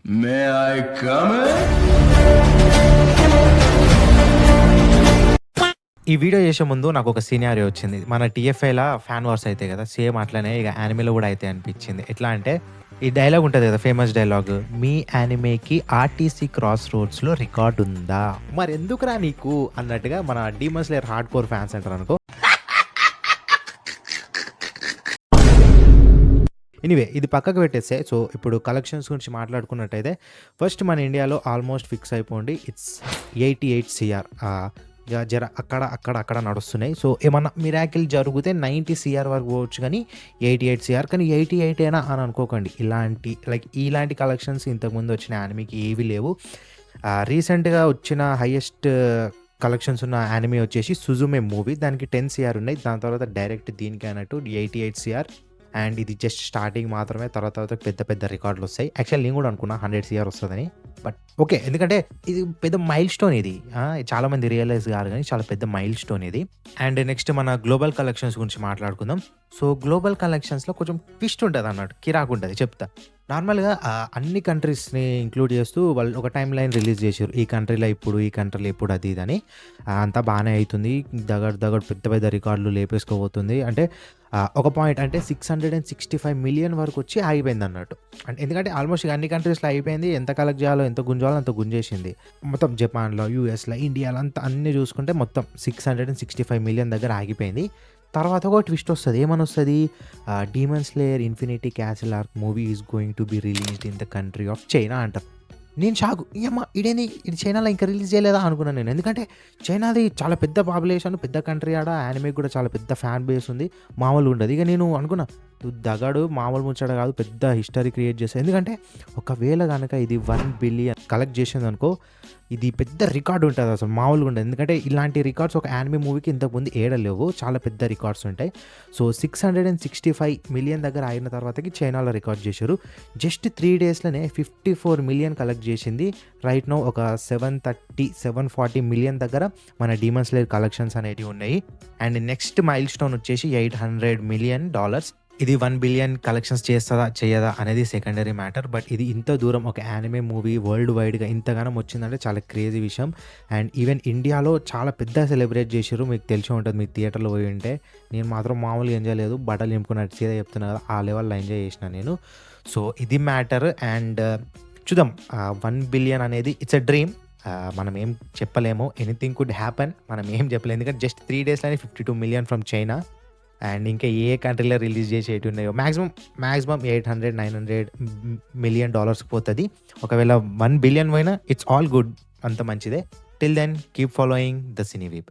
May I come in? ఈ video చేసే ముందు నాకొక సినారియో వచ్చింది. మన టీఎఫ్ఐలా ఫ్యాన్ వార్స్ అయితాయి కదా! సేమ్ అట్లనే ఇగ యానిమేలో గూడా అయితాయి అనిపించింది. ఎట్లా అంటే ఈ డైలాగ్ ఉంటది కదా! Famous dialogue. "మీ యానిమేకి ఆర్టీసీ క్రాస్ రోడ్స్‌లో రికార్డ్ ఉందా? మరెందుకురా నీకు" అన్నట్టుగా మన demon slayer hardcore fans అంటారనుకో. ఎనీవే ఇది పక్కకు పెట్టేస్తే సో, ఇప్పుడు కలెక్షన్స్ గురించి మాట్లాడుకున్నట్టయితే ఫస్ట్ మన ఇండియాలో ఆల్మోస్ట్ ఫిక్స్ అయిపోండి. It's 88 CR. జర అక్కడ నడుస్తున్నాయి. సో, ఏమన్నా మిరాకిల్ జరిగితే 90 సీఆర్ వరకు పోవచ్చు గానీ 88 సీఆర్. కానీ 88 ఏనా అని అనుకోకండి. ఇలాంటి కలెక్షన్స్ ఇంతకుముందు వచ్చిన యానిమేకి ఏవి లేవు. రీసెంట్‌గా వచ్చిన హైయెస్ట్ కలెక్షన్స్ ఉన్న యానిమే వచ్చేసి 'సుజుమే' మూవీ. దానికి 10 సీఆర్ ఉన్నాయి. దాని తర్వాత డైరెక్ట్ దీనికి అన్నట్టు 88 సీఆర్. అండ్ ఇది జస్ట్ స్టార్టింగ్ మాత్రమే. తర్వాత పెద్ద పెద్ద రికార్డులొస్తాయి. యాక్చువల్లీ నేను గూడా అనుకున్నా 100 సీఆర్ వస్తదని. But okay. ఎందుకంటే ఇది పెద్ద మైల్‌స్టోన్ ఇది. చాలామంది రియలైజ్ గారు గానీ చాలా పెద్ద మైల్‌స్టోన్ ఇది. అండ్ నెక్స్ట్ మన గ్లోబల్ కలెక్షన్స్ గురించి మాట్లాడుకుందాం. సో, గ్లోబల్ కలెక్షన్స్‌లో కొంచెం ట్విస్ట్ ఉంటదన్నట్టు. కిరాకుంటది చెప్తా. నార్మల్‌గా అన్ని కంట్రీస్‌ని ఇంక్లూడ్ చేస్తూ వాళ్ళు ఒక టైమ్ లైన్ రిలీజ్ చేసిర్రు. ఈ కంట్రీలో ఇప్పుడు, ఈ కంట్రీలో ఎప్పుడు అది ఇది అని. అంతా బానే అయితుంది. దగడ్ పెద్ద పెద్ద రికార్డులు లేపేసుకోబోతుంది. అంటే ఒక పాయింట్ అంటే 665 మిలియన్ వరకొచ్చి ఆగిపోయిందన్నట్టు. అంటే ఎందుకంటే ఆల్మోస్ట్ ఇక అన్ని కంట్రీస్‌లో అయిపోయింది. ఎంత కలెక్ట్ చేయాలో, ఎంత గుంజాలో అంత గుంజేసింది. మొత్తం జపాన్‌లో, యూఎస్‌లో, ఇండియాలో అంతా అన్నీ చూసుకుంటే మొత్తం 665 మిలియన్ దగ్గర ఆగిపోయింది. తర్వాత ఒక ట్విస్ట్ వస్తది. ఏమనొస్తది? 'Demon slayer infinity castle arc movie is going to be released in the country of China' అంటారు. నేను షాకు. యమ్మ ఇదేంది ఇది చైనాలో ఇంకా రిలీజ్ చేయలేదా అనుకున్నాను నేను. ఎందుకంటే చైనాది చాలా పెద్ద పాపులేషన్, పెద్ద కంట్రీ ఆడ. యానిమేకి కూడా చాలా పెద్ద ఫ్యాన్ బేస్ ఉంది. మామూలుగా ఉండదు. ఇక నేను అనుకున్నా దగాడు మామూలు ముచ్చట కాదు, పెద్ద హిస్టరీ క్రియేట్ చేస్తాడు. ఎందుకంటే ఒకవేళ గనక ఇది 1 బిలియన్ కలెక్ట్ చేసిందనుకో ఇది పెద్ద రికార్డ్ ఉంటది అసలు మామూలుగా ఉండదు. ఎందుకంటే ఇలాంటి రికార్డ్స్ ఒక యానిమే మూవీకి ఇంతకుముందు లేవు. చాలా పెద్ద రికార్డ్స్ ఉంటాయి. సో, 665 మిలియన్ దగ్గర ఆగిన తర్వాతకి చైనాలో రికార్డ్ చేశారు. జస్ట్ 3 డేస్‌లోనే 54 మిలియన్ కలెక్ట్ చేసింది. రైట్ నౌ ఒక 740 మిలియన్ దగ్గర మన డీమన్ స్లేయర్ కలెక్షన్స్ అనేటివి ఉన్నాయి. అండ్ నెక్స్ట్ మైల్‌స్టోన్ వచ్చేసి $800 మిలియన్. ఇది 1 బిలియన్ కలెక్షన్స్ చేస్తదా? చెయ్యదా? అనేది సెకండరీ మ్యాటర్. బట్ ఇది ఇంత దూరం ఒక యానిమే మూవీ వరల్డ్ వైడ్‌గా ఇంతగానం వచ్చిందంటే చాలా క్రేజీ విషయం. అండ్ ఈవెన్ ఇండియాలో చాలా పెద్ద సెలబ్రేట్ చేసిర్రు. మీకు తెలిసే ఉంటది. మీరు థియేటర్‌లో పోయి ఉంటే. నేను మాత్రం మామూలుగా ఎంజాయ్ లేదు. బట్టలు నింపుకున్నట్టు సీదా చెప్తున్నా కదా! ఆ లెవెల్‌లో ఎంజాయ్ చేసినా నేను. సో, ఇది మ్యాటర్. అండ్ చూద్దాం. 1 బిలియన్ అనేది ఇట్స్ ఎ డ్రీమ్. మనం ఏం చెప్పలేము. Anything could happen. మనం ఏం చెప్పలేము. ఎందుకంటే జస్ట్ 3 డేస్‌లోనే 52 మిలియన్ ఫ్రమ్ చైనా. అండ్ ఇంకా ఏ కంట్రీలో రిలీజ్ చేసేటివి ఉన్నాయో మాక్సిమం 800, 900 మిలియన్ డాలర్స్ పోతది. ఒకవేళ 1 బిలియన్ పోయినా ఇట్స్ ఆల్ గుడ్. అంత మంచిదే. Till then keep following the cine వీబ్.